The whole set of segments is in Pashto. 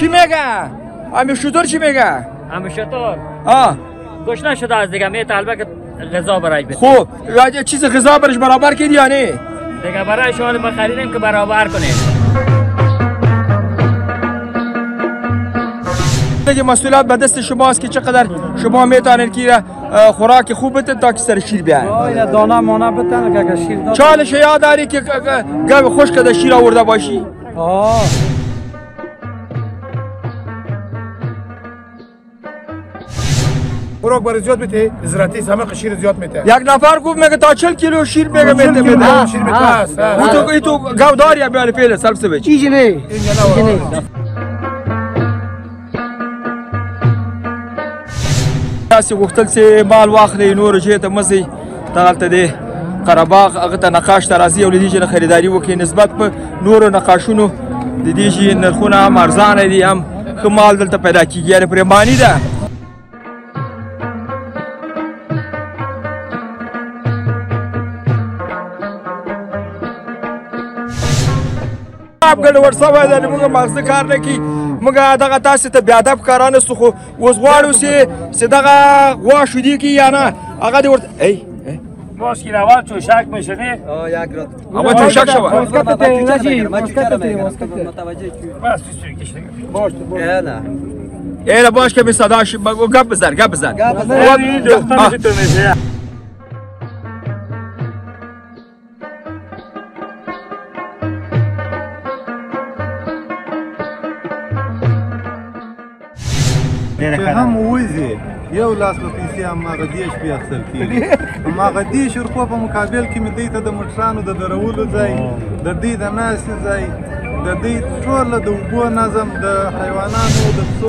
چی میگه؟ همین شطور چی میگه؟ همین شطور؟ آه گشنه شده از دیگه میطلبه که غذا برای بده. خوب چیز غذا برش برابر کردی یا نه؟ دیگه برای شما بخریدیم که برابر کنیم. دیگه مسئولیت به دست شماست که چقدر شما میتونید که خوراک خوب بتن تا که سر شیر بیاین. اینا دانه مانه بتن که شیر داد. چالش یاد داری که گاو خوش کده شیر آورده باشی؟ خوراک برای زیاد میته زراعتی سمک شیر زیاد میته. یک نفر گفت میگه تا 40 کیلو شیر میگه میته میده. شیر میته. تو گاو داری بیال فعل سلب سبچ. چیزی نه. تاسو غوښتل چې مال واخلې نور چې ته مزي دغلته دی قرهباغ هغه ته نقاش ته راځي او لدې چې خریداري وکړي نسبت په نورو نقاشونو د دې چې نرخونه هم ارزانه دي هم ښه مال دلته پیدا کېږي یعنې پرېماني ده ګډوډ شوی دی موږ مغزه کار نه کوي موږ دغه تاسې ته بې ادب ښکاره نه شو خو اوس غواړو چې دغه غوا شیدې کوي یا نه هغه دې ورته باش که اول چوشک میشنی؟ یک رات. اول چوشک شوه بس تو سوی کشنگی باش نه ایره باش که به صداش گپ بزن گپ بزن این دخترش تو میشه هم وزي یو لاس په پیسې هماغه دیش بیا اخیستل کېږي هماغه دیش ورکو په مقابل کې مې دې ته د موټرانو د درولو ځای د دې د ناستې ځای د دې ټوله د اوبو نظم د حیوانانو د پسو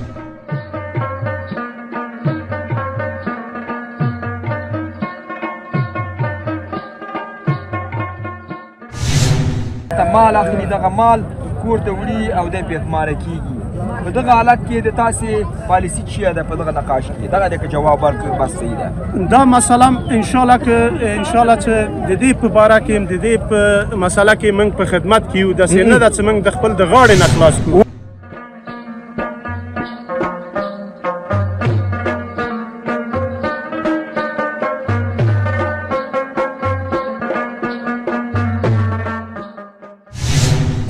مال اخلي دغه مال کور ته وړي او د پیغماره کېږي په دغه حالت کې د تاسې پالیسي چیه ده په دغه نقاش کې دغه د جواب ورکړي بس صحیح ده دا مسله ان شاء الله چې د دې په باره کې د دې په مسله کې موږ په خدمت کې یو داسې نه ده چې موږ د خپل د غاړې نه خلاص کړو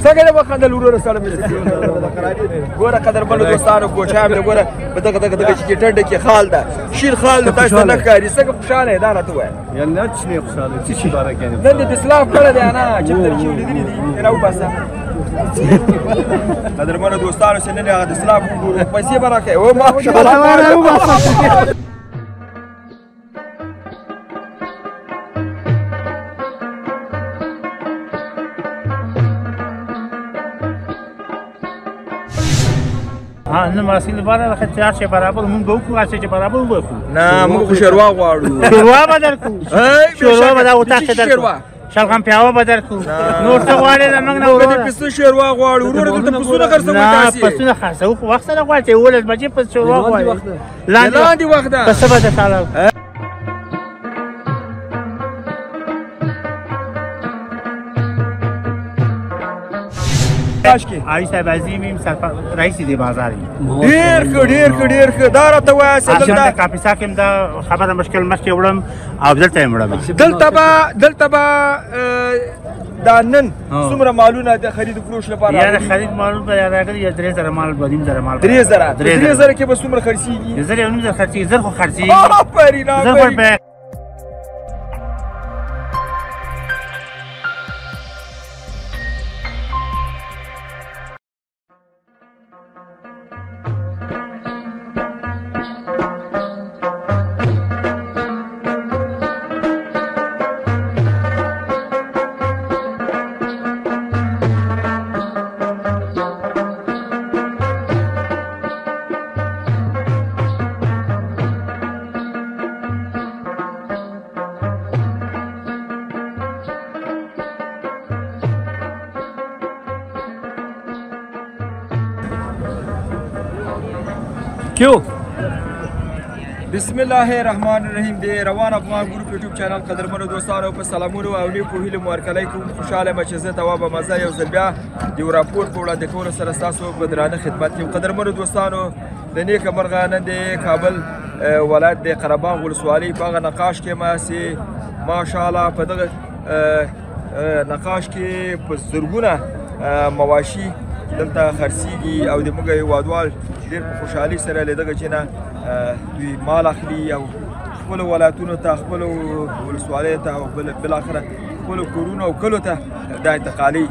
څنګه د وخندل ورور سره مې ګوره قدرمنو دوستانو کوچه هم ګوره په دغه چې ټنډه کې خال ده شیر خال ده تاسو نه ښکاري څنګه خوشحاله یې دا راته ووایه یعنې نه چې نه خوشحاله څه شي باره کوي نن دې اسلاف کړی دی نه چې تر چې ولیدلي دي راوباسه قدرمنو دوستانو چې نن هغه د اسلاف وګورو پیسې به راکوي او ماشاءالله نه محصول لپاره خو تیار شي برابر مونږ به وکړو چې برابر وکړو نه موږ خو شوروا غواړو شوروا به درکو شوروا به دا وتاخته درکو شلغم پیاوه به درکو نور څه غواړې د موږ نه وروره پسه شوروا غواړو وروره دلته پسونه خرڅوو تاسې نه پسونه خرڅوو خو وخت سره غواړې چې 11 بجې پس شوروا غواړې لاندې وخت ده پسه به درساله آی صاحب عظیم رئیس دی بازار ډیر ښه دا راته وایه چې دلته کاپیسا کې دا خبره مشکل مخکې وړم او دلته یې وړم دلته به دا نن څومره مالونه د خرید فروش لپاره یا د خرید مالونه به راغلي یا 3000 مال 2000 مال 3000 کې به څومره خرڅېږي 1000 خرڅېږي زر خو خرڅېږي آفرین کیوں بسم الله الرحمن الرحیم د روان افغان ګروپ یوټیوب چینل قدرمنو دوستانو په سلامونو او نیکو هیلو مو هرکلی کوم خوشحاله یم چې زه تواب مزه یو ځل بیا د یو راپور په وړاندې کولو سره ستاسو په درانه خدمت کې قدرمنو دوستانو د نیکه مرغه نن د کابل ولایت د قرهباغ ولسوالۍ په هغه نقاش کې یم چې ماشاءالله په دغه نقاش کې په زرګونه مواشي دلته خرڅېږي او د موږ هېوادوال ډېر په خوشحالۍ سره له دغه چې نه دوی مال اخلي او خپلو ولایتونو ته خپلو ولسوالیو ته او بالاخره خپلو کورونو او کلو ته دا انتقالوي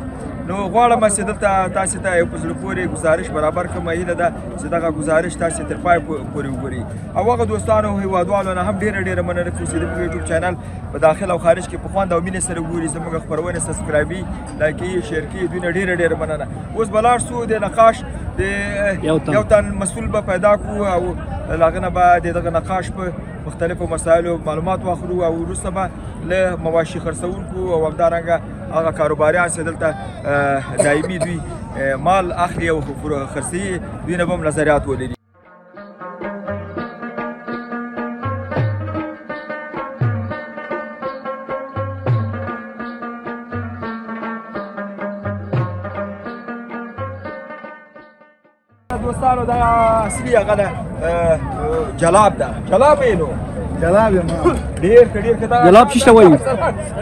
نو غواړم چې دلته تاسې ته یو په زړه پورې ګزارش برابر کړم هیله ده چې دغه ګزارش تاسې تر پای پورې وګورئ او هغه دوستانو هېوادوالو نه هم ډېره مننه کوم چې زموږ یوټیوب چینل په داخل او خارج کې په خوند او مینې سره ګوري زموږ خپرونې سبسکرایبي لایکوي شیر کوي دوی نه ډېره مننه اوس به لاړ شو د نقاش د یو تن مسؤل به پیدا کړو او له هغه نه به د دغه نقاش په مختلفو مسایلو معلومات واخلو او وروسته به له مواشي خرڅوونکو او همدارنګه هغه کاروباریان چې دلته دایمي دوی مال اخلي او خرڅوي دوی نه به هم نظریات ولري دوستانو دا اصلي هغه ده جلاب ده جلاب یې نو جلاب یم ډېر جلاب څه ته وایي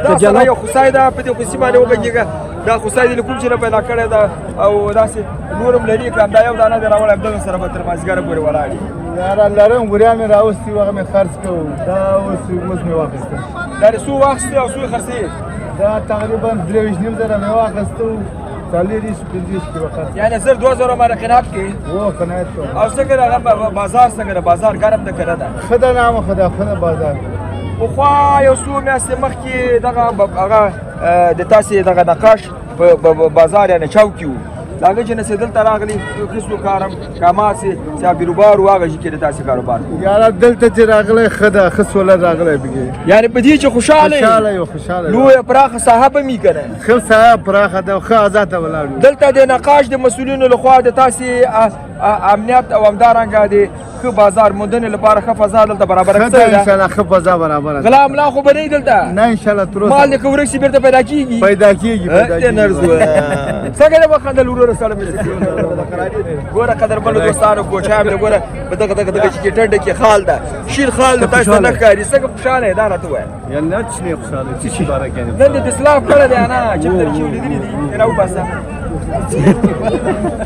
دا جلاب یو خوسای ده په دې خوسي باندې وغږېږه دا خوسای دې له کوم چې نه پیدا کړی ده او داسې نور هم لري که همدا یو دانه دې راوړی همدغه سره به تر مازدیګره پورې ولاړ یي یاره لرم وریان مې راوستي وو هغه مې خرڅ کړو دا اوس مې واخیسته دا دې څو واخیستې او څو یې خرڅې دا تقریبا 23.5 زره مې واخیستو 40-50 کې وخت یعنې 1000 باندې قناعت کوې او قناعت کوم او څنګه د هغه بازار څنګه ده بازار ګرم ده که نه ده ښه ده نامه ښه ده ښه ده بازار پخوا یو څو میاشتې مخکې دغه هغه د تاسې دغه نقاش په بازار یعنې چوک کې وو د هغه چې نه چې دلته راغلي قسمو کارم کامات چې بیروبار و هغه چې کې د تاسې کاروبار یاره دلته چې راغلی ښه ده ښه سوله راغلی پکې یعنې په دې چې خوشحاله یو خوشحاله لویه پراخه ساحه به مي که نه ښه ساحه پراخه ده ښه آزاد ته ولاړ یو دلته د نقاش د مسؤلینو لخوا د تاسې امنیت او همدارنګه د ښه بازار موندنې لپاره ښه فضا دلته برابره ښه ده انشاءالله ښه فضا برابره ده غلا املا خو به نه وي دلته نه انشاءالله تر اوسه مال دې که ورک شي بېرته پیدا کېږي پیدا کېږي څنګه دې وخندل وروره سره مې ګوره قدرمنو دوستانو کوچیان دې ګوره په دغه چې ټنډه کې خال ده شین خال ده تاسو ته نه ښکاري څنګه خوشحاله یې دا راته ووایه یعنې نه چې نه خوشحاله څه شي باره کوي نن دې دسلاف کړی دی انا چې در چې ولیدلي دي راوباسه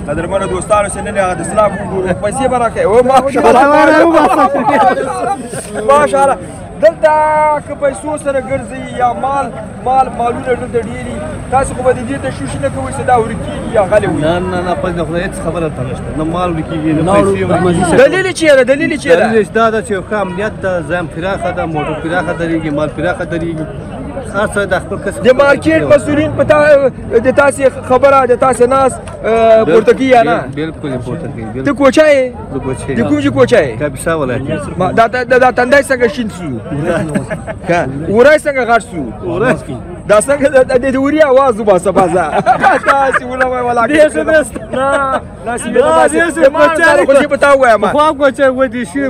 قدرمنو دوستانو چې نن هغه دسلاف وګورو پیسې به راکوي او ماشاءالله دلته که پیسو سره ګرځئ یا مالونه دلته ډېري تاسو خو به د دې تشویش نه کوئ چې دا ورک کېږي یا غلی وي نه پس د خدای هېڅ خبره ته نشته نه مال ورکېږي نه پیسې دلیل یې چیرې دلیل یې چیرې دلیل دا ده چې ښه امنیت ده ځایم پراخه ده موټر پراخه درېږي مال پراخه درېږي هر څه د خپل کسب د مارکیټ مسؤلین د تاسې خبره د تاسې ناس پورته کوي یا نه بلکل پورته کوي ته کوچه یې زه کوچه یم د کوم ځای کوچه یې کاپیسا ولایت دا تندی څنګه شین سو وری څنګه غټ سو دا څنګه د وري اواز وباسه بازه تاسې ولوی ولا نه خو پتا ووایم خو کوچه ودی شي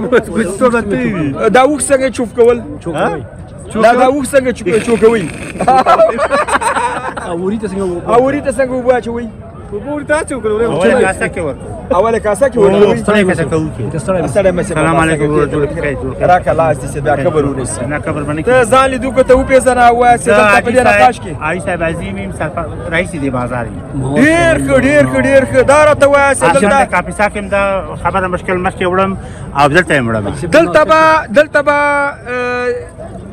دا اوښ څنګه چوف کول دا اوښ څنګه چوکوي اوري ته څنګه اوبه اچوئ اوله کاسه کې ورکوي السلام علیکم راکه لاس دې بیا خبر ونیسي ته ځان لیدو که ته وپېژنه ووایه چې دلته په دې نقاش کې علي صاحب عظیم یم رئیس دې بازار ډېر ښه دا راته ووایه چې دلته کاپیسا کې دا خبره مشکل مخکې وړم او دلته یې وړم دلته به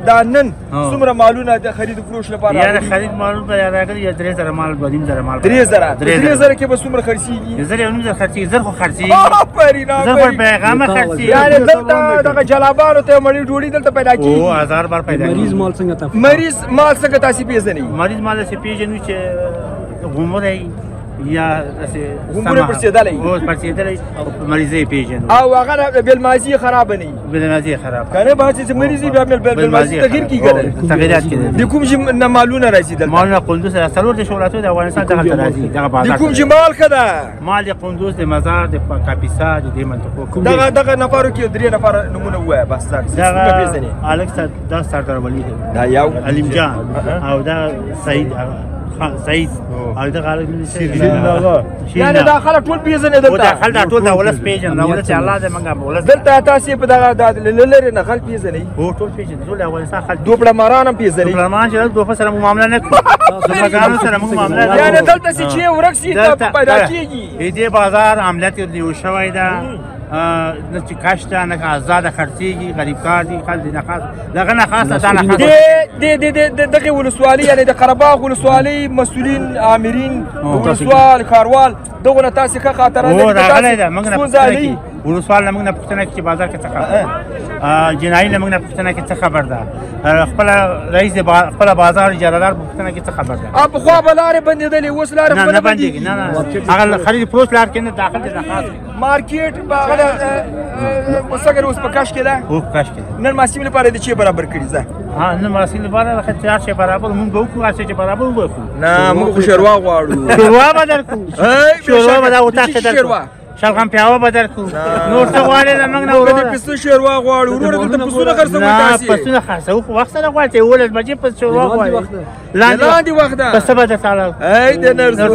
دا نن څومره مالونه د خرید فروش لپاره یا خرید مالونه به راغلي یا 3000 مال 2.5 مال 3000 کې به څومره خرڅېږي 1000 خرڅېږي زر خو خرڅېږي آفرین زر خو پیغامه خرڅېږي یعنې دلته دغه جلابانو ته مړۍ ډوډۍ دلته پیدا کېږي او 1000 بار پیدا کېږي مریض مال څنګه تاسې پېژنئ مریض مال داسې پېژنو چې غومره یي یا غومبونه پړسېدلی اوس پړسېدلی مریضۍ پېژنو او هغه بېلمازي خرابه نه وي بېلمازي خراب که نه بعضې چې مریض وي بیا بېلمازي تغییر کېږي که نه تغییرات کېږي د کوم شي نه مالونه راځي دلته مالونه قندوز څلور دېرش ولایتونه د افغانستان دغلته راځي دغه د بازار کوم چې مال ښه ده مال د قندوز د مزار د کاپیسا د دې منطقو دغه نفرو کې 3 نفر نومونه ووایه بس دغه الک دا سردار ولی دی دا یو علیم جان او دا سعید او دغه الک یعنې دا خلک ټول پېژنې دلته دا خلک ټول د ولس پېژني دا ولس چې الله دې موږ ولس دلته تاسې په دغه لرې نه خلک پېژنئ هو ټول پېژني ټول افغانستان خلک دوپړه هم پېژنئ دوپړه چې دوپړه سره موږ معامله نه کوو دوپړه سره موږ معامله نه کوو یعنې دلته چې ورک شي پیدا کېږي دې بازار عملیات یو شوی ده نه چې کاش ته نه آزاده خرڅېږي غریب کار دي خلک نه خاص دغه نه خاصه دا نه خاصه دغه ولسوالۍ یعنې د قرهباغ ولسوالۍ مسؤلین آمرین ولسوال کاروال دغو نه تاسې ښه خاطره راغلی ده موږ نه پوښتنه کوي ولسوال نه موږ نه پوښتنه کوي چې بازار کې څه خبر جنایي نه موږ نه پوښتنه کوي څه خبر ده خپله رئیس خپله بازار اجارهدار پوښتنه کوي څه خبر ده پخوا به لارې بندېدلې اوس لارې خو نه بندېږي نه هغه خرید فروش لار کې نه داخل دي نه خاص مارکیټ به هغه څنګه اوس په کش کې ده هو په کش کې ده نن محصول لپاره د چی برابر کړي زه نن محصول لپاره د هر شی برابر مونږ به وکړو هر شی چې برابر وکړو نه موږ خو شوروا غواړو شوروا به درکړو شوروا به دا وتاخې درکړو شلغم پیاوه به درکړو نور څه غواړې له موږ نه وروره د پسه شوروا غواړو وروره دلته پسونه خرڅوئ تاسې نه پسونه خرڅوو خو وخت سره غواړې 11 بجې پس شوروا غواړې لاندې وخت ده پسه به درته اړه ای د نرسو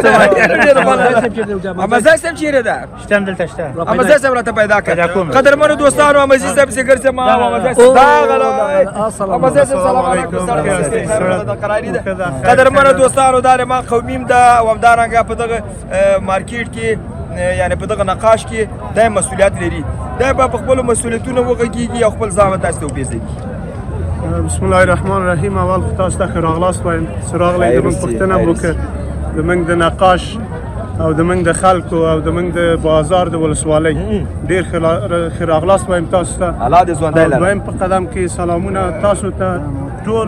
امازه صاحب چیرې ده شته همدلته شته امازه صاحب راته پیدا کړه قدرمنو دوستانو امازي صاحب سګر چې ما امازه صاحب امازه صاحب سلام علیکم قدرمنو دوستانو دا ما قومیم ده او همدارنګه په دغه مارکیټ کې یعنی په دغه نقاش کې دا مسؤلیت لري دا به په خپلو مسؤلیتونو وغږېږي او خپل ځان تاسو ته وپېژني بسم الله الرحمن الرحیم اول خو تاسو ته ښه راغلاست وایم چې راغلی د موږ پوښتنه وکړه د موږ د نقاش او د موږ د خلکو او د موږ د بازار د ولسوالۍ ډېر ښه راغلاست وایم تاسو ته الله دې ژوندی لره دویم په قدم کې سلامونه تاسو ته ټول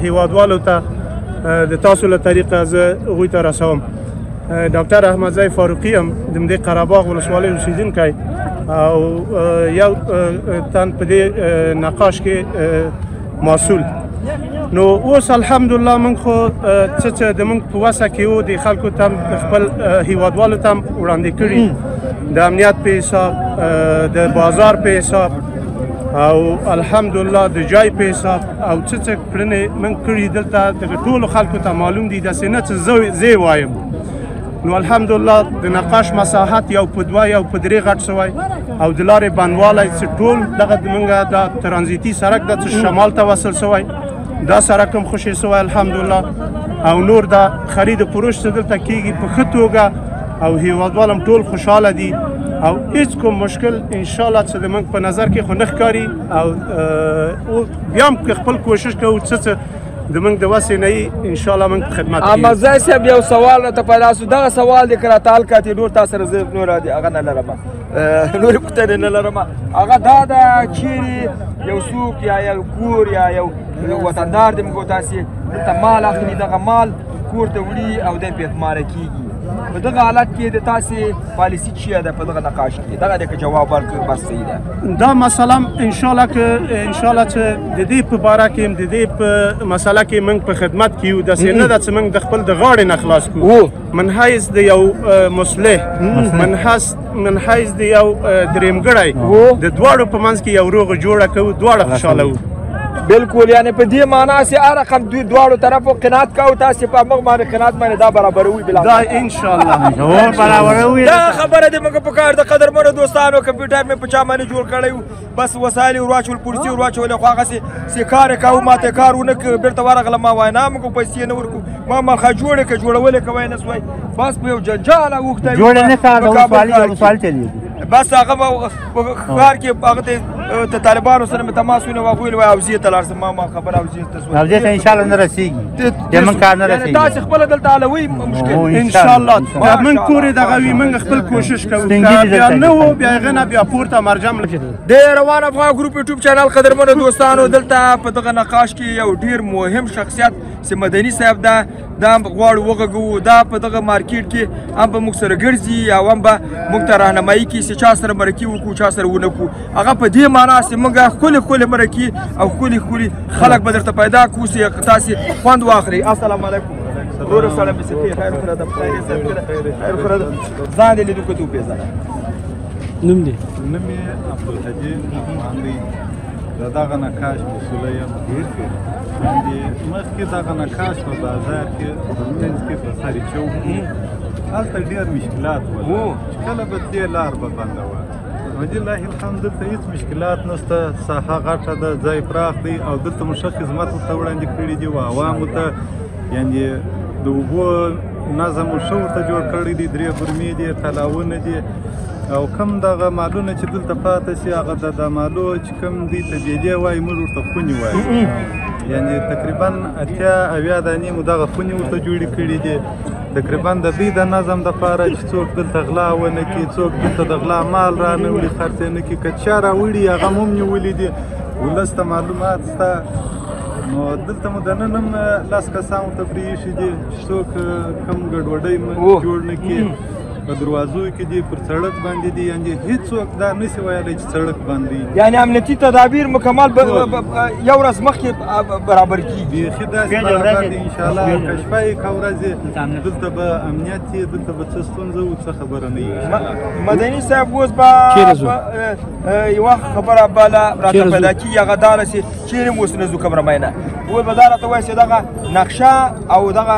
هیوادوالو ته د تاسو له طریقه زه هغوی ته رسوم ډاکټر احمدزی فاروقي هم د همدې قرهباغ ولسوالۍ اوسېدونکی او یو تن په دې نقاش کې مسؤل نو اوس الحمدلله موږ خو څه د موږ په وسه کې وو د خلکو ته خپل هیوادوالو ته وړاندې کړي د امنیت په حساب د بازار په حساب او الحمدلله د جای په حساب او څه کړنې موږ کړي دلته دغه ټولو خلکو ته معلوم دي داسې نه چې زه وایم نو الحمدلله د نقاش مساحت یو په 2 یو په 3 غټ شوی او د لارې بندوالی چې ټول دغه زموږ د ترانزیتي سړک ده چې شمال ته وصل شوی دا سړک هم خوشې شوی الحمدلله او نور د خرید فروش چې دلته کېږي په ښه توګه او هیوادوال هم ټول خوشحاله دي او هیڅ کوم مشکل انشاءالله چې زموږ په نظر کې خو نه ښکاري او بیا هم که خپل کوشش کوو څه زموږ د وسې نه یي انشاءالله موږ په خدمت کې احمدزی صاحب یو سوال راته پیدا شو دغه سوال دی که راته حل کړې نور تا سره زه نور هغه نه لرم نورې پوښتنې نه لرم هغه دا ده چیرې یو څوک یا یو کور یا یو وطندار دی موږ تاسې دلته مال اخلي دغه مال کور ته وړي او دی پېغمانه کېږي په دغه حالت کې د تاسې پالیسي چیه ده په دغه نقاش کې دغه دی که جواب ورکړي بس صحیح ده دا مسله انشاءالله چې د دې په باره کې د دې په مسله کې موږ په خدمت کې یو داسې نه ده چې موږ د خپل د غاړې نه خلاص کړو من حیث د یو مصلح من حیث د یو درېمګړی د دواړو په منځ کې یو روغه جوړه کوو دواړه خوشحاله وو بالکل یعنی په دې معنا چې هر رقم دوی دواړو طرفو قناعت کوو تاسې په موږ باندې قناعت باندې دا برابروي دا انشاءالله برابروي دا خبره دې موږ په کار د قدرمنو دوستانو کمپیوټر مې په چا باندې جوړ کړی و بس وسایل یې ورواچول پولیسي ورواچولې خو هغسې کار یې کوو ما ته کار ونه کړ بېرته ورغله ما وایي نه موږ پیسې نه ورکړو ما ملخه جوړې کړه جوړولې کوی نه سوی بس په یو جنجال اوښتی جوړې نه کار د ولسوالۍ چلېږي بس هغه په ښار کې هغه ته طالبانو سره مې تماس ونیو هغوی ویل وایي اوزې ته لاړ شم ما خبره اوزې ته شوه اوزې ته انشاءالله نه رسېږي زموږ کار نه رسېږي تاسې خپله دلته حلوئ مشکل انشاءالله موږ کور یې دغه وي موږ خپل کوشش کوو بیا نه وو بیا هغې نه بیا پورته مرجم د روان افغان ګروپ یوټیوب چینل قدرمنو دوستانو دلته په دغه نقاش کې یو ډېر مهم شخصیت چې مدني صاحب دا غواړو وغږوو دا په دغه مارکیټ کې هم به موږ سره ګرځي او هم به موږ ته راهنمایي کوي چې چا سره مرکې وکړو چا سره ونه کړو هغه په دې معنا چې موږ ښکلې مرکې او ښکلي خلک به درته پیدا کړو چې تاسې خوند واخلئ. السلام علیکم ورور سلام بسې خیر خره ده خیر خره ده ځان دې لیدو کتو پیژنه نوم یې عبدالحجي افغان دی د دغه نقاش مسؤله یم مخکې دغه نقاش په بازار کې په منځ کې په خریچو هلته ډېر مشکلات ول چې کله به دې لار به بنده وه ولله الحمد دلته هېڅ مشکلات نشته ساحه غټه ده ځای پراخ دی او دلته مو ښه خدمت ورته وړاندې کړي دي و عوامو ته یعنې د اوبو نظم مو ښه ورته جوړ کړی دی 3 برمې دي تلاونه دي او کم دغه مالونه چې دلته پاته سي هغه د مالو چې کم دي ته بیدې وایي موږ ورته خونې وایو یعنې تقریبا 80 دانې مو دغه خونې ورته جوړې کړي دي تقریبا د دوی د نظم دپاره چې څوک دلته غلا ونه کړي څوک دلته د غلا مال را نه وړي خرڅ یې نه کړي که چا راوړي هغه مو هم نیولي دي ولس ته معلومات شته نو دلته مو دننه هم 10 کسان ورته پرېښي دي چې څوک کم ګډوډۍ جوړ نه کړي په دروازو کې دي پر سړک باندې دي یعنې هېڅوک دا نشي ویلی چې سړک بند دی یعنې امنیتي تدابیر مکمل یو ورځ مخکې برابر کېږي بیخي داسې برابر دي انشاءالله که شپه یې که ورځ یې دلته به امنیت یې دلته به څه ستونزه و څه خبره نه وي مدني صاحب اوس به یوه خبره بله راته پیدا کېږي هغه دا ده چې چېرې مو اوس نه ځو کمرمینه اوس به دا راته وایي چې دغه نقشه او دغه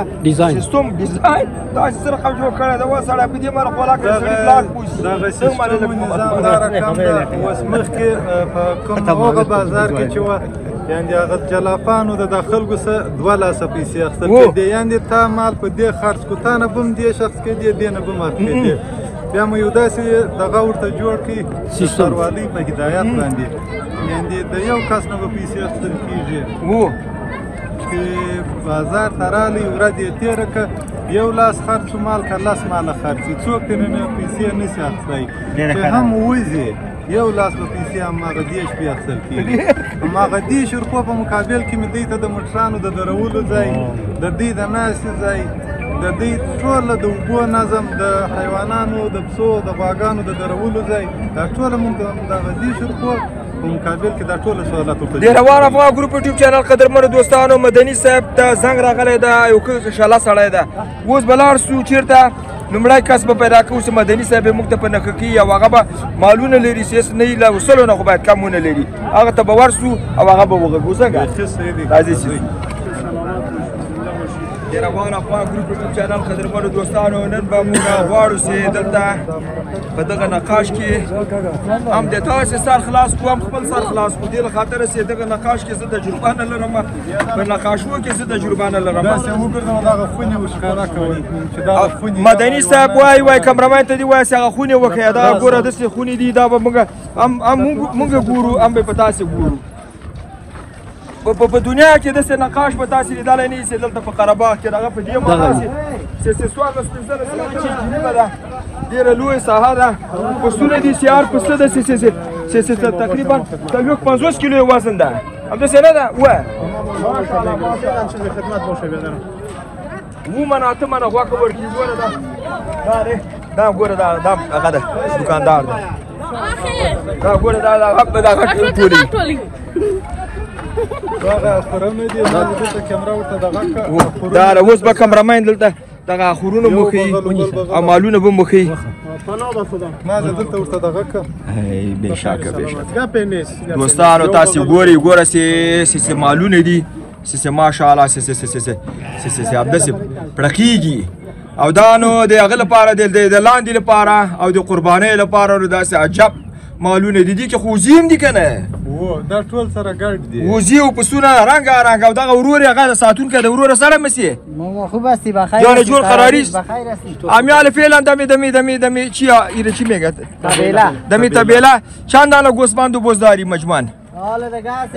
سیستم ډیزاین تاسې سره خو جوړ کړی ده اوس سړی په دې باندې خوراک کوي سړي بلاک پوسي دغه سیستم نظام دا رقم ده اوس مخکې په کوم هغه بازار کې چې وه یعنې هغه جلافانو د خلکو څه 2 لاسه پیسې اخیستل کېدې یعنې تا مال په دې خرڅ کړو تا نه به هم دې شخص کېدې دې نه به هم اخېدې بیا مو یو داسې دغه ورته جوړ کړي ښاروالۍ په هدایت باندې یعنې د یو کس نه به پیسې اخیستل کېږي چې بازار ته راغلی ورځ یې تېره کړه یو لاس خرڅ مال که 10 ماله خرڅي څوک ترې نه پیسې نشي اخیستی چې هم وځي یو لاس به پیسې هماغه 10 شپې اخیستل کېږي هماغه 10 روپو په مقابل کې مې دوی ته د موټرانو د درولو ځای د دوی د ناستې ځای د دوی ټوله د اوبو نظم د حیوانانو د پسو د غواګانو د درولو ځای دا ټوله موږ دغه 10 روپو په مقابل کې دا ټوله سوالات ورته د روان افغان ګروپ یوټیوب چینل قدرمنو دوستانو مدني صاحب ته زنګ راغلی ده یو شاله سړی ده اوس به لاړ سو چېرته لومړی کس به پیدا کوو چې مدني صاحب یې موږ ته په نښه کوي او هغه به مالونه لري چې هېڅ نه وي له وسلو نه خو باید کم ونه لري هغه ته به ورسو او هغه به وغږو څنګه راځئ چې د روان افغان ګروپ یوټیوب چینل قدرمنو دوستانو نن به موږ غواړو چې دلته په دغه نقاش کې هم د تاسې سر خلاص کړو هم خپل سر خلاص کړو دې له خاطره چې دغه نقاش کې زه تجربه نه لرم په نقاشو کې زه تجربه نه لرم مدني صاحب وایي کمرمین ته دې وایي چې هغه خونې وښیه دا ګوره داسې خونې دي دا به موږ ګورو هم به په تاسې ګورو په دنیا کې داسې نقاش به تاسې لیدلی نه یي چې دلته په قرهباغ کې هغه په دې معنا چې 14-15 جریبه ده ډېره لویه ساحه ده پسونه دي سیار پسه ده چې تقریبا 50 کیلو یې وزن ده همداسې نه ده و منه 8 منه غوښه ورکړي ګوره دا ګوره دا هغه ده دوکاندار ده دا ګوره دا هغه ټولي دا اوس به کمرمین دلته دغه اخورونه مو ښیي او مالونه به مو ښیي بېشکه دوستانو تاسې ګورئ ګوره چې مالونه دي چې ماشاءالله همداسې پړقېږي او دا نو د هغه لپاره د لاندې لپاره او د قربانۍ لپاره نو داسې عجب مالونه دي دي کې خو وزې هم دي که نه دا ټول سره ګډ دي وزې او پسونه رنګارنګ او دغه ورور یې هغه ساتونکی د وروره سره مسې خوب هستی بخیر جان جور قراریست امیال فعلا دمی چی چی میگه دمی چند دانه گوسفند و بزداری مجموعاً حالا دیگه هست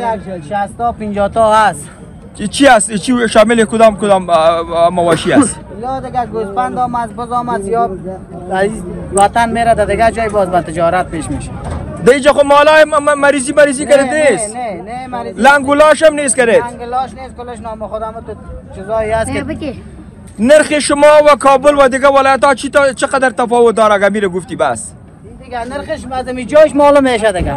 60 تا 50 تا هست چی هست چی شامل کدام مواشی است لا دیگه گوسفند هم از بز هم از یا وطن میره دیگه جای باز با تجارت پیش میشه دیگه خب مالای مریضی کرده نیست نه من لنگولاش هم نیست کرد انگلاش نیست کلش نام خودم تو چیزایی هست که نرخ شما و کابل و دیگه ولایت ها چقدر تفاوت داره اگه میره گفتی بس دیگه نرخش از جایش معلوم میشه دیگه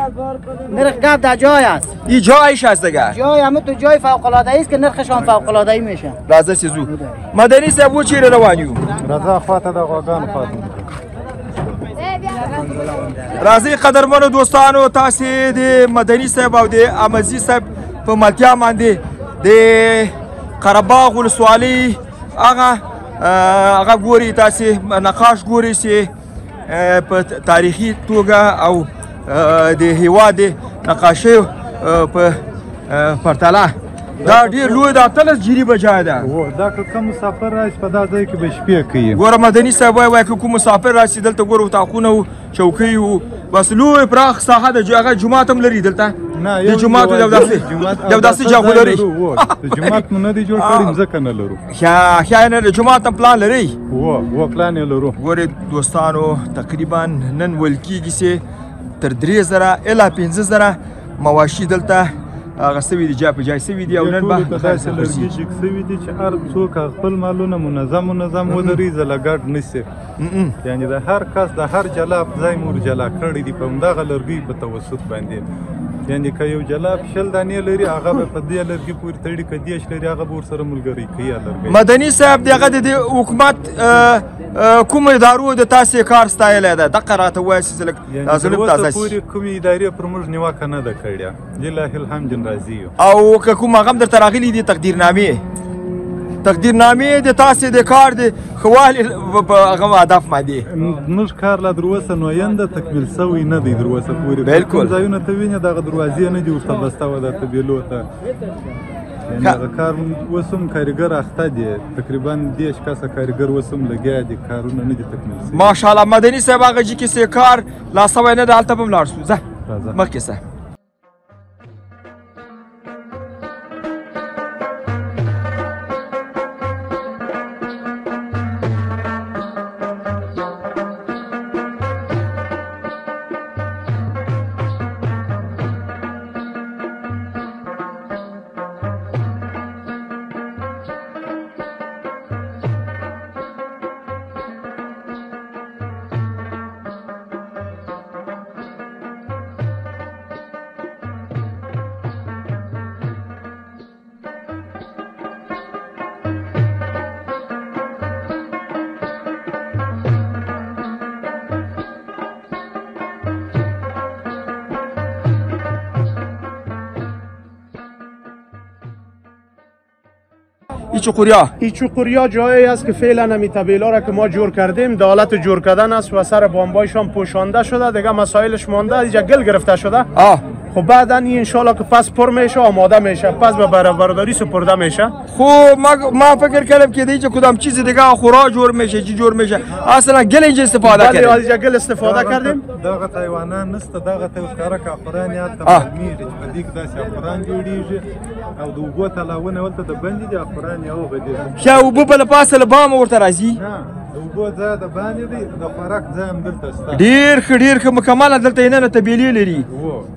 نرخ گپ در جای است این جایش هست دیگه جای همه تو جای فوق العاده است که نرخش هم فوق العاده ای میشه راځه سيزو مدني صاحب و چیرې روان یو رضا خواته د غواګانو خواته راځي قدرمنو دوستانو تاسې د مدني صاحب او د احمدزي صاحب په ملتیا باندې د قره باغ ولسوالۍ هغه ګوري تاسې نقاش ګوري چې په تاریخي توګه او د هیواد د نقاشیو په پرتله دا ډیر لوی دا تلس جریبه جای ده دا که کوم مسافر راشي په دا ځای کې به شپې کوي ګوره مدني صاحب وایي که کوم مسافر راشي دلته ګوره اتاقونه و چوکۍ و بس لوی پراخ ساحه ده هغه جومات هم لري دلته د جومات یو داسې جاغو لري د جومات مو نه دی جوړ کړی ځکه نه لرو ښه نه د جومات هم پلان لري و پلان یې لرو ګورې دوستانو تقریبا نن ویل کېږي چې تر 3000 الی 15000 مواشي دلته هغه سوي دي جای په جای سوي دي او نن به داسې لرګي جګ سوي دي چې هر څوک خپل مالونه منظم ودري زله ګډ نشي یعنی د هر کس د هر جلاب ځای مور جلا کړی دي په همدغه لرګي په توسط باندې یعنی که یو جلاب 10 دانې لري هغه به په دې لرګي پورې تړي که 10 لري هغه به ورسره ملګری کوي لرګي مدني صاحب دغه د حکومت کوم ادارو د تاسې کار ستایلی ده دقه راته ووایه چې لږ ظلم تازه شي پورې کومې ادارې پر موږ نیوکه نه ده کړې لله الحمد راضي یو او که کوم هغه هم درته راغلي دي تقدیرنامې د تاسې د کار د ښه والي په هغه هدف باندې موږ کار لا دروسه نوینده تکمیل سوی نه دی دروسه پورې بالکل ځایونه ته وینې دغه دروازې نه دي ورته بسته وه درته بیلو ته یعنی هغه کار اوس هم کارګر اخته دي تقریبا 10 کسه کارګر اوس هم لګیا دي کارونه نه دي تکمیل سوي ماشاءالله مدني صاحب هغه چې کیسې کار لا سوی نه ده هلته به هم لاړ شو ځه مخکې ځه ایچوقوریا جایی است که فعلا همی طبیلا را که ما جور کردیم در حالت جور کردن است و سر بامبایش هم پوشانده شده دیگه مسائلش مانده اینجا گل گرفته شده خب بعدا این انشالله که پس پر میشه آماده میشه پس به برادری سپرده میشه خب ما فکر کردم که دیگه کدام چیز دیگه خورا جور میشه چی جور میشه اصلا گل اینجا استفاده کردیم بله اینجا گل استفاده کردیم دغه حیوانات نسته دغه ته ښکاره که افران یاد ته معلومیږي چې په دې کې داسې افران جوړېږي او د اوبو تلاونه ولته د بندې دي افران یې هغه دي ښه اوبه به له پاسه له بامه ورته راځي نه د اوبو ځای د باندې دی د خوراک ځای هم دلته شته ډېر ښه مکمله دلته یې نه طبیلې لري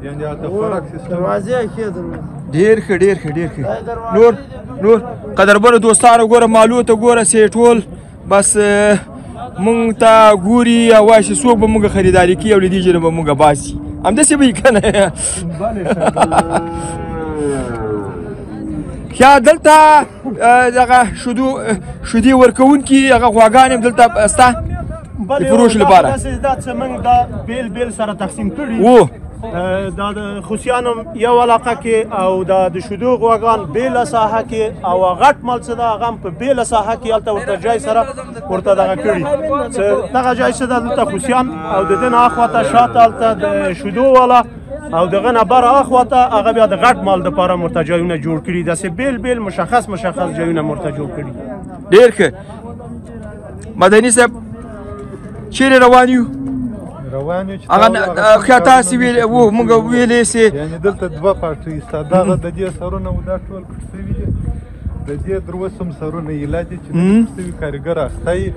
یعنې هلته خوراک سیستم ډېر ښه نور قدرمنو دوستانو ګوره مالو ته ګوره سې ټول بس مونږ ته ګوري او وایي چې څوک به مونږ خریداري کوي او له دې جې نه به مونږ باسي همداسې به وي که نه ښه دلته دغه شیدې ورکوونکي هغه غواګانې هم دلته شته د فروش لپاره دا څه موږ دا بیل سره تقسیم کړي دا د خوسیانو یو علاقه کې او دا د شیدو غواګان بیله ساحه کې او غټ مال څه ده هغه هم په بیله ساحه کې هلته ورته جای سره ورته دغه کړي چې دغه جای څه ده دلته خوسیان او د دې نه اخواته شاته هلته د شیدو والا او دغه نه بره اخواته هغه بیا د غټ مال دپاره ورته جایونه جوړ کړي داسې بیل مشخص جایونه ورته جوړ کړي ډېر ښه مدني صاحب چیرې روان یو روان یو چې هغه تاسې مونږ ویلې سې یعنې دلته دوه پاټۍ شته دغه د دې سرونه و دا ټول کټ شوي دي د دې دروسم سرونه ایله دي چې د کټ شوي کارګر اخته یې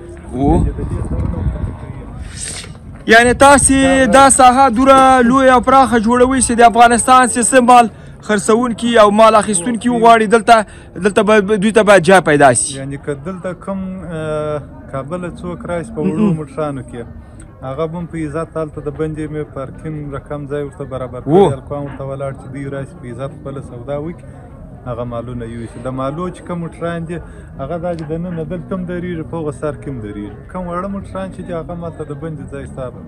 یعنې تاسې دا ساحه دوره لویه او پراخه جوړوئ چې د افغانستان سیستم مال خرڅونکي او مال اخیستونکي وغواړي دلته دوی ته باید جای پیدا شي. یعنې که دلته کوم کابله څوک راشي په وړو موټرانو کې هغه به هم په عزت هلته د بندې مې پارکینګ رقم ځای ورته برابر کړي هلکوان ورته ولاړ چې دوی راشي په عزت خپله سودا وکړي هغه مالونه یوسي. د مالو چې کوم موټران دي هغه دا چې دننه دلته هم درېږي په هغه سر کې هم درېږي. کوم واړه موټران چې دي هغه مالته د بندې ځای ستا به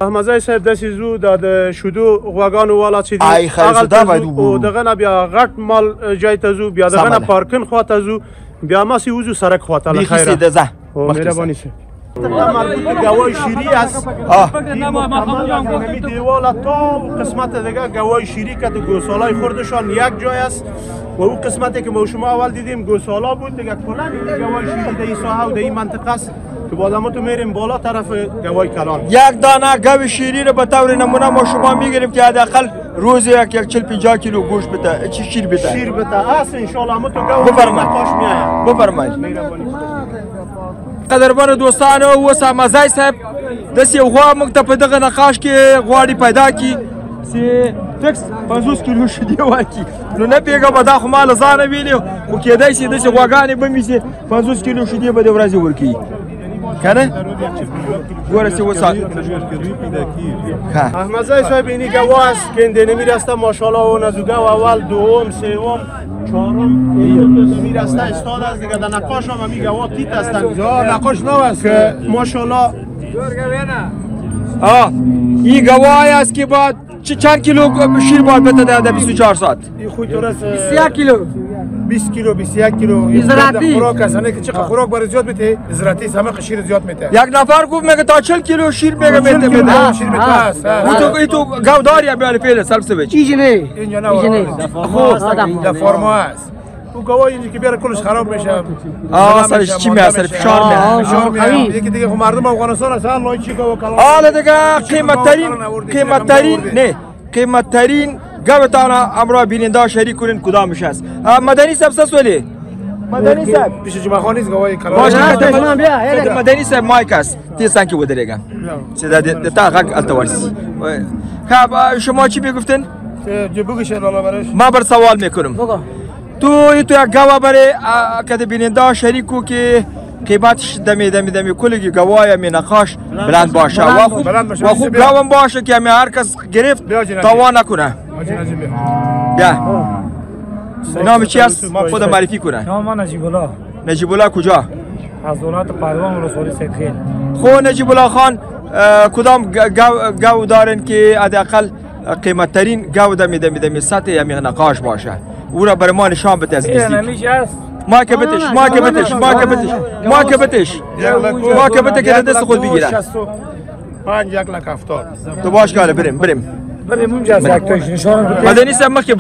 احمدزی صاحب داسې زو دا د شیدو غواګانو والا چې ای خیرزاده باید او دغه نه بیا غټ مال جای ته ځو بیا دغه نه پارکن خوا ته ځو بیا ماسې وځو سړک خوا ته له خیره مهرباني صاحب مربوط گوای شیری است این دیوال تا قسمت دیگه گوای شیری که تو گوسالای خوردشان یک جای است و اون قسمتی که ما شما اول دیدیم گوسالا بود دیگه کلا گوای شیری در این ساحه و در این منطقه است که بعد ما تو میریم بالا طرف گوای کلان. یک دانه گوی شیری رو به طور نمونه ما شما میگیریم که حداقل روزی یک 40-50 کیلو گوشت بده چی شیر بده. شیر بده است ان شاء الله ما تو گوی نقاش میایم. بفرمایید. قدرمن دوستانو اوس احمدزی صاحب داسې یو غوا موږ ته په دغه نقاش کې غواړي پیدا کړي چې فکس 50 کیلو شیدې واکړي. نو نه پوهېږم دا خو ما له ځانه ویلي خو کېدای شي داسې غواګانې به مې چې 50 کیلو شیدې به د ورځې ورکوي که نه ګوره چې اوس احمدزی صاحب اینی گوا است که این دینه میرسته ماشاءالله اون از گو اول دوم سوم چهارم میرسته استاد است دیگه در نقاش هم همی گوا تیت هستن نقاش نو است که ماشاءالله این گواهی است که باید چند کیلو شیر باید بده در 24 ساعت؟ این خوی درست 21 کیلو 20 کیلو 21 کیلو زراعتی خوراک است نه که چقدر خوراک برای زیاد میته زراعتی سمق شیر زیاد میته. یک نفر گفت میگه تا 40 کیلو شیر میگه میته شیر میته است. تو گاو داری یا بیال فعل سلب سویچ چیزی نه اینجا نه در فرما است. او گواه اینجا که بیاره کلش خراب میشه. سرش چی میاد سر فشار میاد. یکی دیگه خو مردم افغانستان است الله چی گواه کلا. حالا دیگه قیمت ترین گاوتان امرا بیننده شریک کنین کدامش است؟ مدنی صاحب سولی مدنی صاحب پیش جمعه خانی است گواهی کلا. باشه مدنی صاحب مایک است تیسان که ودریگا سیدا تا غک التوارسی. خب شما چی میگفتین؟ بگوش الله برش. ما بر سوال میکنم. تو یک گاوا برای کد بیننده شریکو که قیمتش دمی کلگی گواهی می نقاش بلند باشه و خوب گاوم باشه که همی هر کس گرفت تاوان نکنه. بیا نام چی است؟ خود معرفی کنه. نام من نجیب الله. نجیب الله کجا؟ از دولت پروان ولسوالی سیدخیل. خو نجیب الله خان کدام گاو دارن که حداقل قیمت ترین گاو دمی سطح همی نقاش باشه او را برای ما نشان بده از نزدیک. ما که که دست خود بگیره 5 1 لک 70 تو باش کاره بریم اونجا از یک تایش نشان بده. مدنی صاحب مکی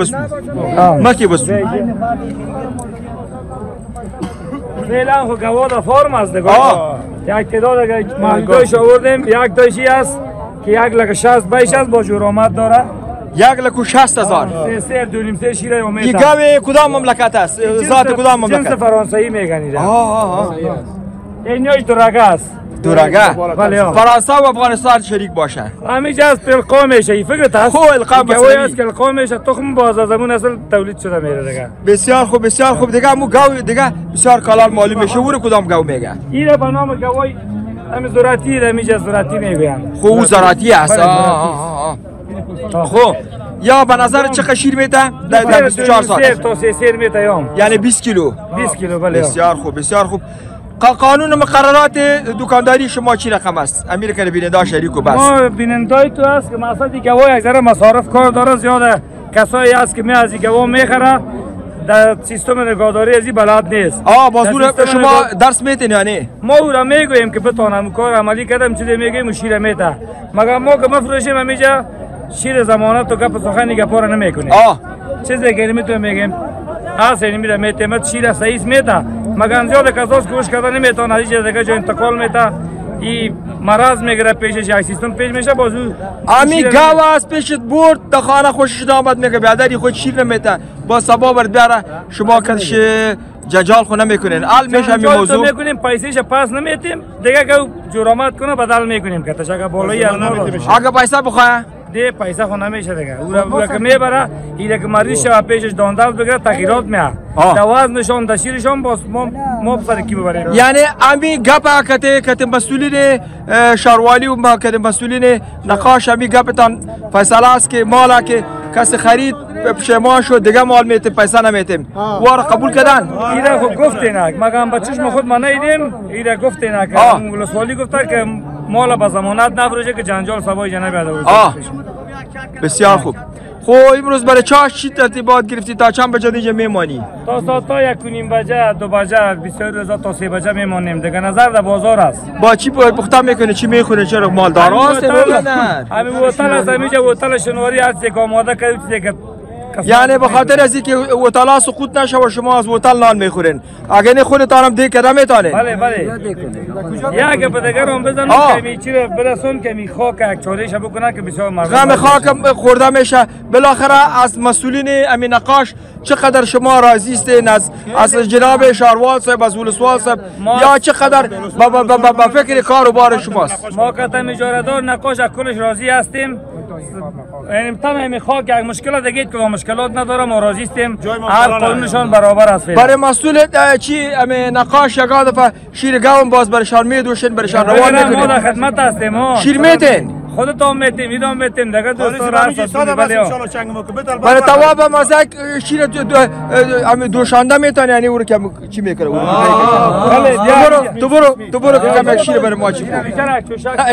بسو فعلا خو گوا دا فرم است دیگه یک تعداد اگر مالدایش آوردیم یک تایشی است که 1 لک 60 بیش است با جرامت داره 1,60,000 سر دونیم سر شیره امید. این گاو کدام مملکت است؟ ذات کدام مملکت؟ جنس فرانسوی میگن اینجاش دورگه است. دورگه؟ بله. فرانسه و افغانستان شریک باشن. همیشه از القا میشه. این فکرت هست؟ خو القا گوی است که القا میشه تخم باز از زمون اصل تولید شده میره دیگه. بسیار خوب دیگه مو گاو دیگه بسیار کلان معلوم میشه ور کدام گاو میگه. این به نام گوی همین زراعتی همیشه زراعتی میگن. خو زراعتی است. خو یا به نظر چقدر شیر میته در 24 ساعت؟ تا 3 سر میته یوم. یعنی 20 کیلو. 20 کیلو بله. بسیار خوب. قانون مقررات دکانداری شما چی رقم است؟ امیر که بیننده شریکو بس. ما بیننده تو است که مثلا دیگه گواه یک ذره مصارف کار داره زیاده کسایی است که می از گواه میخره در سیستم نگهداری ازی بلد نیست. بازور شما درس میتین یا نه؟ ما او را میگوییم که بتونم کار عملی کردم چیزی میگیم شیر میته. مگر ما که مفروشیم همیشه شیر زمانت تو گپ سخنی گپا را نمیکنیم. چیزی که نمیتونیم میگیم اصلا نمیره میته شیر صحیح میته. مگر زیاد کساس کوشش کردن نمیتونه هیچ دیگه جا انتقال میته. این مرض میگیره پیشش یک سیستم پیش میشه بازو امی گاو از پیشت برد در خانه خوشش آمد میگه بیادری خود شیر نمیته با سبا برد بیاره شما کدش جنجال خو نمیکنین ال میشه می موضوع میکنیم پیسهش پاس نمیتیم دیگه گاو جرامت کنه بدل میکنیم که تشکر بالایی اگر پیسه بخواه ده پیسه خو نمیشه دیگه او که میبره ایده که مریض شوه پیشش دانداز بگیره تغییرات میه دوازنشان دشیرشان باز ما بسر کی ببریم یعنی امی گپا کته مسئولین شاروالی و کته مسئولین نقاش امی گپتان فیصله است که مالا که کسی خرید پشیمان شد دیگه مال میتیم پیسه نمیتیم وار قبول کردن ایده خود گفتینه مگم بچهش خود ما نیدیم ایده گفتینه که ولسوالی گفته که مال با ضمانت نفروشه که جنجال سبای جناب بیاد. بسیار خوب. خب امروز برای چی ترتیبات گرفتی تا چند بجه دیگه میمانی؟ تا 1:30 بجه 2 بجه 22 تا 3 بجه میمانیم دیگه نظر در بازار است. با چی پخته میکنه چی میخوره چرا مالدار است نه؟ همین هتل است همیشه هتل شنواری هست که آماده کردید که یعنی به خاطر از اینکه هتل سقوط نشه و شما از هتل نان میخورین اگه نه خودتان هم دیگه کده میتونه بله یا اگه به دیگر هم بزنم که می چیره برسون که می خاک یک چالش بکنن که بسیار مردم غم خاک خورده میشه بالاخره از مسئولین امین نقاش چقدر شما راضی هستین از جناب شاروال صاحب از ولسوال صاحب یا چقدر با فکر کار و بار شماست ما که اجاره دار نقاش از کلش راضی هستیم یعنی تمام خاک یک مشکل دیگه که مشکلات نداره ما راضی هستیم هر قانونشان برابر است برای مسئول چی امین نقاش یگا دفعه شیر گاون باز برشان میدوشن برشان روان میکنین ما در خدمت هستیم شیر میتین خودتون میتیم ایدام میتیم دیگه دوستان هست برای تواب مزاک شیر دوشانده میتونه یعنی او رو که چی میکنه تو برو که کم یک شیر برای ما چی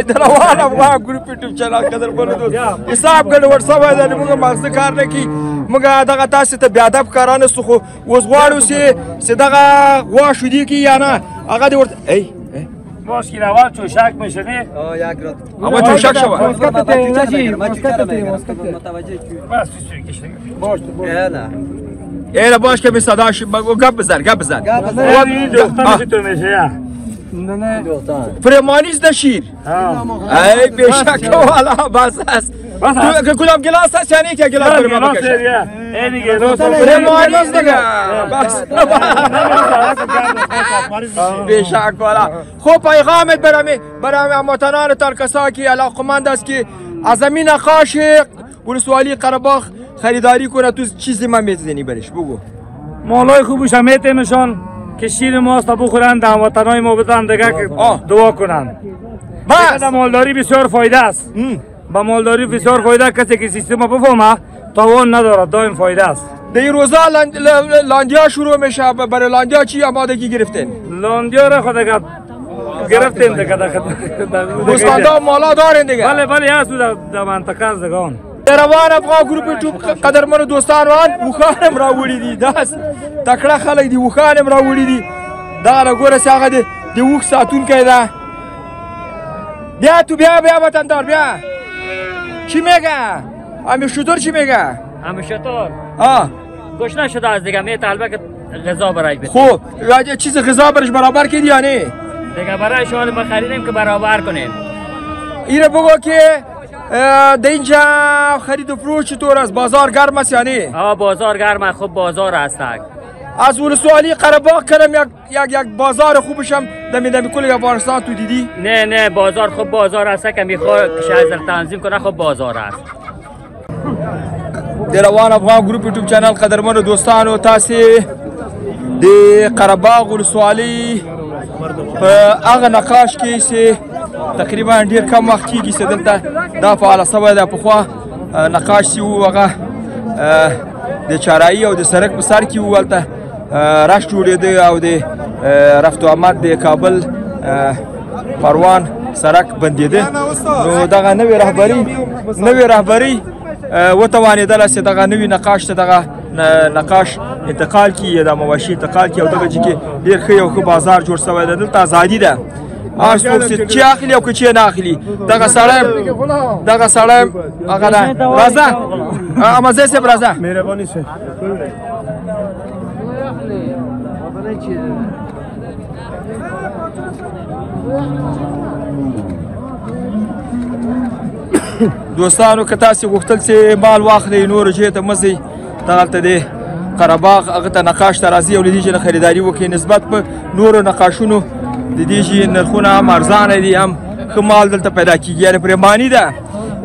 دلوانم ما گروپ یوتیوب چنل قدر بلو دوست حساب کنه ورسا باید موږ مغزه کار نکی موږ دغه تاسو ته بیادب کارانه سو خو اوس غواړو چې دغه غوا شودي کی یا نه هغه دې ورته ای باش که اول چوشک میشنی یک رات اما چوشک شو بس اینا باش که می صداش گپ بزن این دخترش تو میشه نه فرمانیز ده شیر ای بیشک والا بس است کدام گلاس هست یعنی که گلاس برای ما بکشه اینی گلاس فرمانیز دیگه بس بیشک والا خوب پیغامت برای هموطنانتان کسایی که علاقمند است که از زمین نقاش ولسوالی قره‌باغ خریداری کنه تو چیزی من میتونی برش بگو مالای خوبش هم میتیمشان که شیر ماست بخورن در هموطنای ما بدن دیگه که دعا کنن بس مالداری بسیار فایده است با مالداری بسیار فایده کسی که سیستم بفهمه تاوان نداره دائم فایده است در روزا لاندیا شروع میشه برای لاندیا چی آمادگی گرفتین؟ لاندیا را خود گرفتیم دیگه دوستاندا مالا دارین دیگه بله هست در منطقه از دگان در روان افغان گروپ یوتیوب قدرمن دوستان وخانم راوړي دي داس تکړه خلک دي وخانم راوړي دي دا لګوره چې هغه د وخ ساتونکی ده بیا تو بیا وطندار بیا چی میگه همیشتر چی میگه همیشتر گشنه شده از دیگه میت البته غذا برای بده خوب چیز غذا برش برابر کردی یا نه دیگه برای شما بخریدیم که برابر کنیم اینو بگو که در اینجا خرید و فروش چطور است؟ بازار گرم است یا نه؟ بازار گرم خوب بازار است. از ولسوالی قره‌باغ کردم یک بازار خوبش هم دمی کل افغانستان تو دیدی؟ نه بازار خوب بازار است که میخواد شهر تنظیم کنه خوب بازار است. در روان افغان گروپ یوتیوب چینل قدرمن دوستان و تاسو د قره‌باغ ولسوالی په هغه نقاش کې چې تقریبا ډیر کم وخت کېږي چې دلته دا فعاله سوی ده پخوا نقاش چې و هغه د چارایي او د سړک په سر کې و هلته رش جوړېده او د رفت و آمد د کابل پروان سړک بندېده نو دغه نوې رهبري وتوانېدله چې دغه نوي نقاش ته دغه نقاش انتقال کړي د مواشي انتقال کړي او دغه چې ډېر ښه یو ښه بازار جوړ سوی ده دلته ازادي ده هر څوک چې اخلي او که چې نه اخلي دغه سړی هغه ده راځه امازی صاحب راځه مهرباني صاحب دوستانو که تاسو غوښتل چې مال واخلئ نورو ځای ته مه ځئ دغلته د قره‌باغ هغه ته نقاش ته راځي او له دې چې نه خریداري وکړئ نسبت په نورو نقاشونو د دې چې نرخونه هم ارزانه دي هم ښه مال دلته پیدا کېږي یعنې پرېماني ده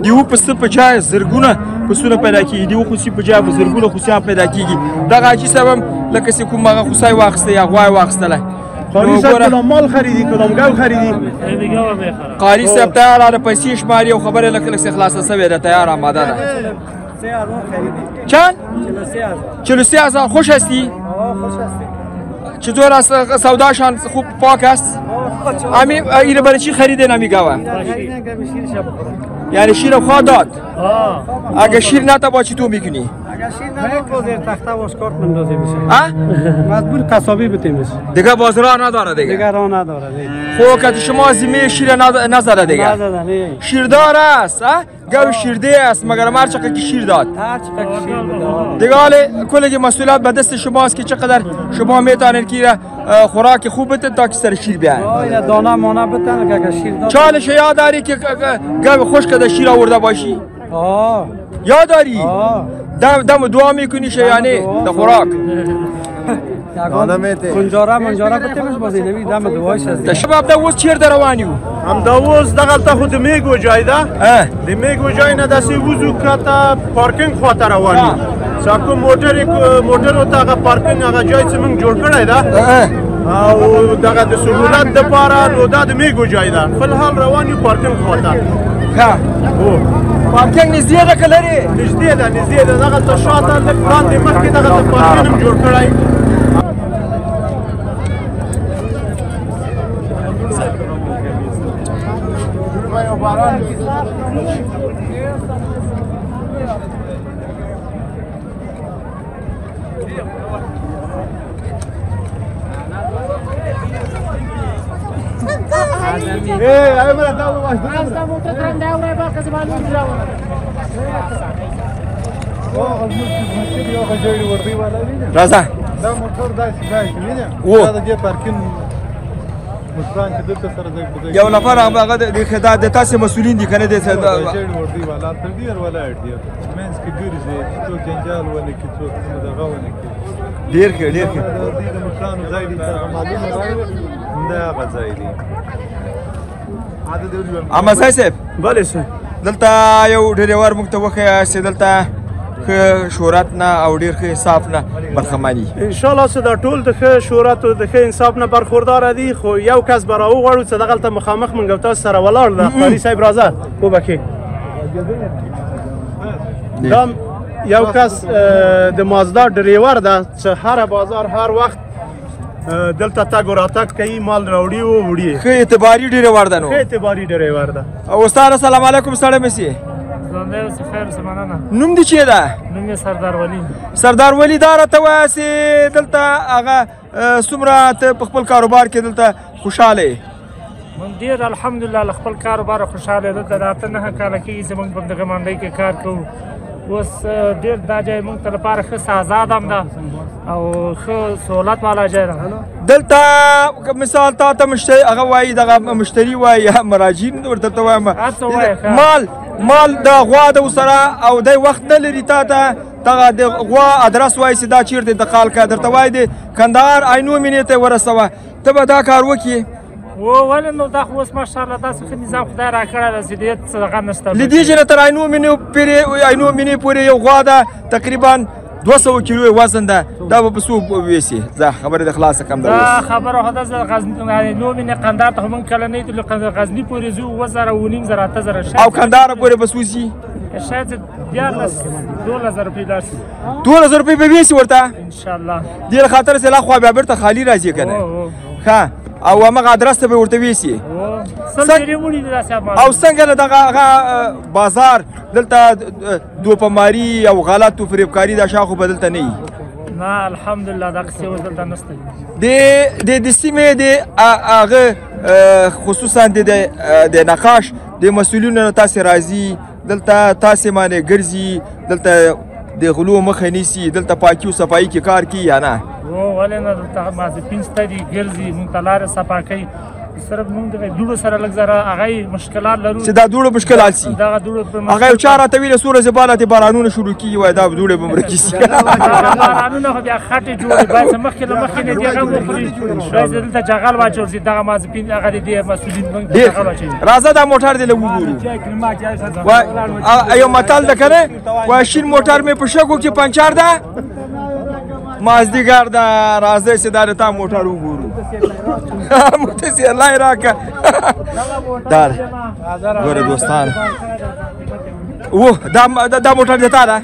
د یو پسه په جای زرګونه پسونه پیدا کېږي د یو خوسي په جای په زرګونه خوسیان پیدا کېږي دغه حاجي صاحب هم لکه چې کوم هغه خوسی واخیستی یا غوا یې واخیستلی قاری صاحب کدام مال خریدی کدام گاو خریدی قاری صاحب تیاره پیسې شماري او خبرې لږ لږ خلاصه شوې ده تیاره آماده ده چند 43000 خوش هستی چطور است سوداشان خوب پاک است امی اینو برای چی خریدین امی گاوه یعنی شیر خواهد داد اگه شیر نتا با چی تو میکنی تخته واسکارت مندازی میشه مجبور قصابی بتیمش دیگه باز راه نداره دیگه راه نداره خب که شما زمین شیر نزده دیگه شیردار است گاو شیرده است مگر هر چقدر که شیر داد دیگه حالا کلی مسئولیت به دست شماست که چقدر شما میتونید که خوراک خوب بتن تا که سر شیر بیاین دانه مانه بتن که شیر داد چالش یاد داری که گاو خوش کده شیر آورده باشی یاد داری دم دعا میکنی یعنی در خوراک کنجاره منجاره بتیمش بازی نمی دم دوایش از شباب دوز چیر در روانیو هم دوز دغلته خود میگو جای ده د میگو جای نه داسې وزو کته پارکینګ خواته روانیو ساکو موټر او تاغه پارکینګ هغه جای چې موږ جوړ کړی ده او دغه د سهولت دپاره نو دا د میگو جای ده فلحال روانیو پارکینګ خواته ښه پارکینګ نږدې ده که لرې نږدې ده نږدې ده دغلته شاته لږ وړاندې مخکې دغلته پارکینګ هم جوړ کړی راځه دا موټر داسې ځای کې وینې دا د دې پارکینګ مشران چې دلته سره ځای په ځای یو نفر هغه د تاسې مسؤلین دي که نه دی ژیړ وردي والا تر ډېر ولاړ دي منځ کې ګرځي څوک جنجال ونه کړي څوک دغه ونه کړي ډېر ښه ډېر ښه د دې د مشرانو ځای دي معلومه راغلی همدا هغه ځای دی احمدزی صاحب بله صاحب دلته یو ډریور موږ ته وښیه چې دلته ښه شهرت نه او ډېر ښه انصاف نه برخمني انشاءالله چې دا ټول د ښه شهرت او د ښه انصاف نه برخورداره دي خو یو کس به راوغواړو چې دغلته مخامخ موږ او تاسو سره ولاړ ده قاري صاحب راځه وبخې دا یو کس د مازدا ډریور ده چې هر بازار هر وخت دلته تګ و راتګ کوي مال راوړي او وړي ښه اعتباري ډریور ده نو ښه اعتباري ډریور ده او استاد السلام علیکم سړی مسي نوم دې چی ده نوم یې سردار ولی سردار ولی دا راته وایه چې دلته هغه څومره ته په خپل کاروبار کې دلته خوشحاله یې موږ ډېر الحمدلله له خپل کاروبار خوشحاله دلته د اته نهه کاله کېږي چې موږ په دغه منډۍ کې کار کوو اوس ډېر دا ځای موږ ته لپاره ښه آزاد هم ده او ښه سهولت والا ځای ده دلته مثال تا ته مشتری هغه وایي دغه مشتری وایي یا مراجعین ورته وایم مال د غوا د سره او دی وخت نه لري تا ته دغه د غوا ادرس وایي چې دا چیرته انتقال کړه درته وایي د کندهار عینو مینې ته ورسوه ته به دا کار وکړې ولې نو دا خو اوس ماشاءالله داسې ښه نظام خدای راکړی ده چې ډېر څه دغه نشته له دې چې تر عینو مینې پورې یو غوا ده تقریبا 200 کیلو وزن ده دا به په څو ویسي زه خبرې د خلاصه کم ده دا خبره خو داسې عینو مینې قندهار ته خو موږ کله نه دي غزني پورې ځو 2000 8000 او کندهار پورې به څه وځي شاید 12000 روپۍ لاړ شي 2000 روپۍ به ویسي ورته انشاءالله دې خاطر چې لا خو بیا بیرته خالی راځي که نه ښه او همغه ادرس ته به ورته ویسي او څنګه له دغه بازار دلته دوپماري او غلط او فریبکاري دا شاخو به دلته نه وي نه الحمدلله دا قصې اوس دلته نشته د سیمې د هغه خصوصا د نقاش د مسؤلینو نه تاسې راځي دلته تاسې باندې ګرځي دلته د غلو مخه نیسي دلته پاکي او صفایي کې کار کوي یا نه ولې نه دلته مازپین شته دي ګرځي موږ ته لارې صفا کوي صرف موږ د دوړو سره لږ زره هغه مشکلات لرو چې دا دوړو مشکلات شي دغه دوړو هغه یو چا راته ویله څومره چې بالاتې بارانونه شروع کېږي وایي دا دوړې به مړه کېږي بارانونه خو بیا خټې جوړې باید مخکې له مخکې نه دې هغه وخوري باید دلته جغل واچول شي دغه مازپین هغه د دې مسؤلین موږ جغل واچوي راځه دا موټر دې لږ وګورو یو متل ده که نه وایي شین موټر مې په شګو کې پنچر ده مازدیګر ده راځئ چې دا د تا موټر وګورو متسي الله یې راکړه دا ده ګوره دوستانو دا موټر د تا ده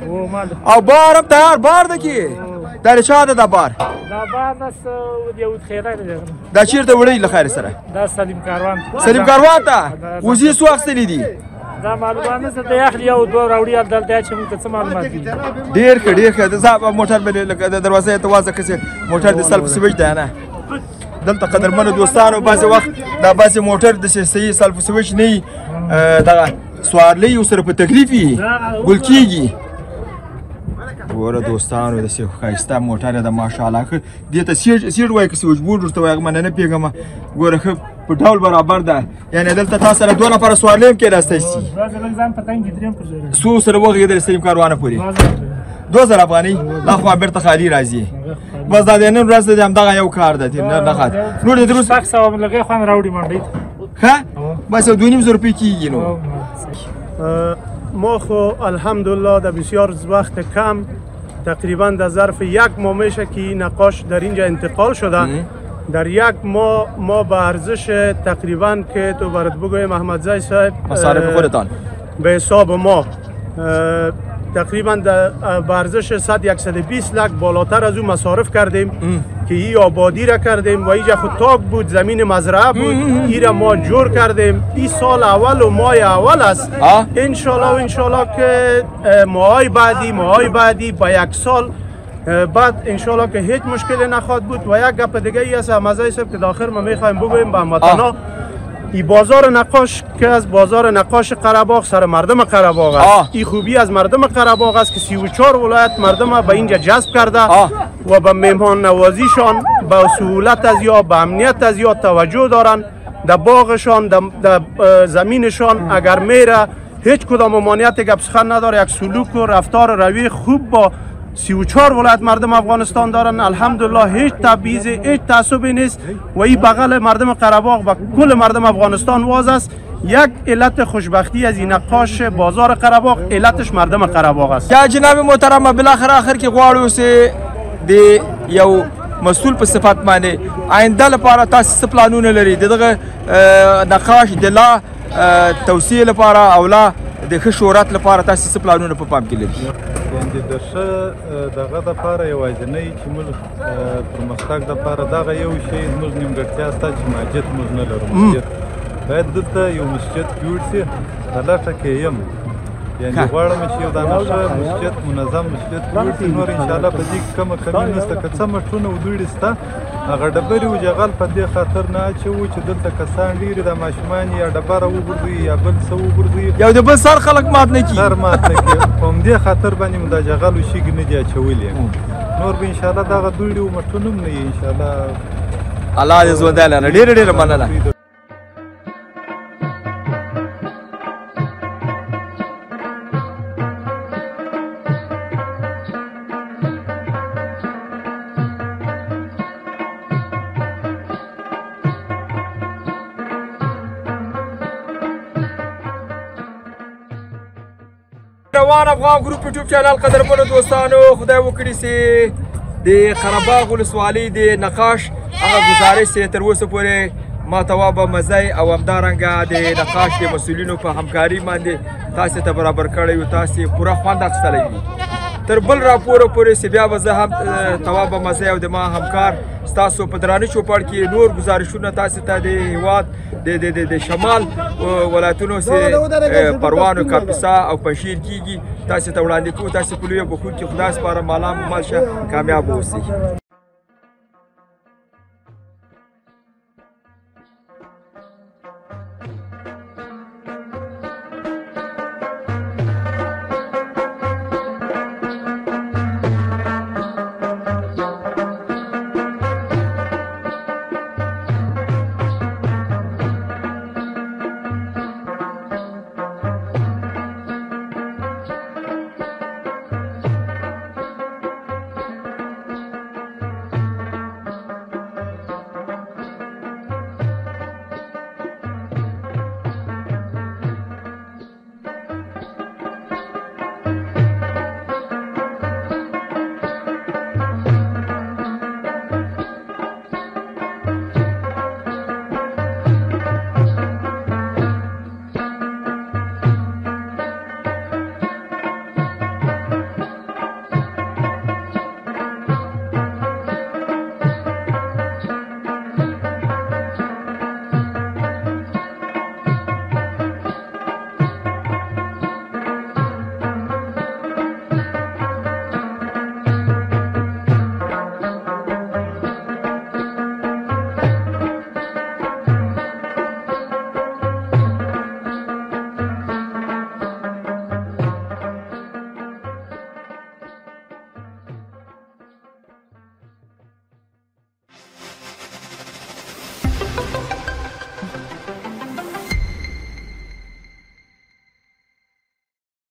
او بار هم تیار بار ده کې دا د چا ده دا بار دا بار یو خیره ده دا چېرته وړئ له خیر سره دا سلیم کاروان ته وزې څو اخیستلي دي دا معلومات نشته د یخ یو دوه راوړي دلته چې موږ ته څه معلومات دي ډېر ښه ډېر ښه زه موټر مې لکه د دروازې ته وازه که چې موټر د سلف سویچ دی نه دلته قدرمنو دوستانو بعضې وخت دا بعضې موټر داسې صحیح سلف سویچ نه وي دغه سوارلۍ ورسره په تکلیف وي ګل کېږي ګوره دوستانو داسې ښایسته موټر یې ده ماشاءالله ښه دې ته سیټ وایي که سویچ بورډ ورته وایي هغه منه نه پوهېږم ګوره ښه په ډول برابر ده یعنې دلته تا سره دوه نفره سوارلۍ هم کېناستی شي څو سره وغږېدل سلیم کاروانه پورې 2000 افغانۍ دا خو بېرته خالي راځي بس دا د نن ورځ د همدغه یو کار ده نه خاط نور د روز ښه بس یو 2.5 روپۍ کېږي نو ما خو الحمدلله در بسیار وقت کم تقریبا در ظرف 1 ماه میشه که این نقاش در اینجا انتقال شده در 1 ماه ما به ارزش تقریبا که تو برات بگویم احمدزی صاحب مصارف خودتان به حساب ما تقریبا به ارزش 100-120 لک بالاتر از اون مصارف کردیم که این آبادی را کردیم و اینجا خود تاک بود زمین مزرعه بود این را ما جور کردیم این سال اول و ماه اول است انشالله که ماهای بعدی با 1 سال بعد انشالله که هیچ مشکلی نخواهد بود و یک گپ دیگه ای است احمدزی صاحب که داخل ما میخوایم بگویم به هموطنا این بازار نقاش که از بازار نقاش قره‌باغ سر مردم قره‌باغ است این خوبی از مردم قره‌باغ است که 34 ولایت مردم به اینجا جذب کرده و به مهمان نوازیشان به سهولت از یا به امنیت از یا توجه دارن در باغشان در زمینشان اگر میره هیچ کدام ممانعت گپ سخن نداره یک سلوک و رفتار و روی خوب با 34 ولایت مردم افغانستان دارن الحمدلله هیچ تبعیض هیچ تعصبی نیست و این بغل مردم قره‌باغ و کل مردم افغانستان واز است یک علت خوشبختی از این نقاش بازار قره‌باغ علتش مردم قره‌باغ است یا جناب محترم بالاخره آخر کې غواړو چې د یو مسؤل په صفت باندې آینده لپاره تاسو څه پلانونه لري دغه نقاش د لا توسعه لپاره او لا د ښه شهرت لپاره تاسو څه پلانونه په پام کې لري د ښه دغه دپاره یوازینی چې موږ پرمختګ دپاره دغه یو شی زموږ نیمګړتیا شته چې مسجد موږ نه لرو مسجد باید دلته یو مسجد جوړ شي په لټه کې یم یعنې غواړم چې یو دانه ښه مسجد منظم مسجد جوړ شي نور انشاءالله په دې کې کمه کمي نشته که څه مټونه و دوړې شته هغه ډبرې و جغل په دې خاطر نه اچوو چې دلته کسان ډېرې د ماشومان یا ډبره وغورځوي یا بل څه وغورځوي یو د بل سر خلک مات نه کړي سر مات نه کړي په همدې خاطر باندې مو دا جغل و شګې نه دي اچولي نور به انشاءالله دغه دوړې و مټونه هم نه وي انشاءالله الله دې ژوندی لره ډېره ډېره مننه روان افغان ګروپ یوټیوب چینل قدرمنو دوستانو خدای وکړي چې د قره‌باغ ولسوالۍ د نقاش هغه ګزارش چې تر اوسه پورې ما توابه مزی او همدارنګه د نقاش د مسؤلینو په همکاري باندې تاسو ته برابر کړی او تاسو پوره خوند اخیستلی وي تر بل راپوره پورې چې بیا به زه هم توابه مزی او د ما همکار ستاسو په درانه چوپړ کې نور ګزارشونه تاسو ته د هیواد د شمال ولایتونو چې پروان او کاپیسا او پنجشیر کېږي تاسو ته وړاندې کوو تاسو په لویه بخون کې خدای سپاره مالام مالشه کامیاب اوسئ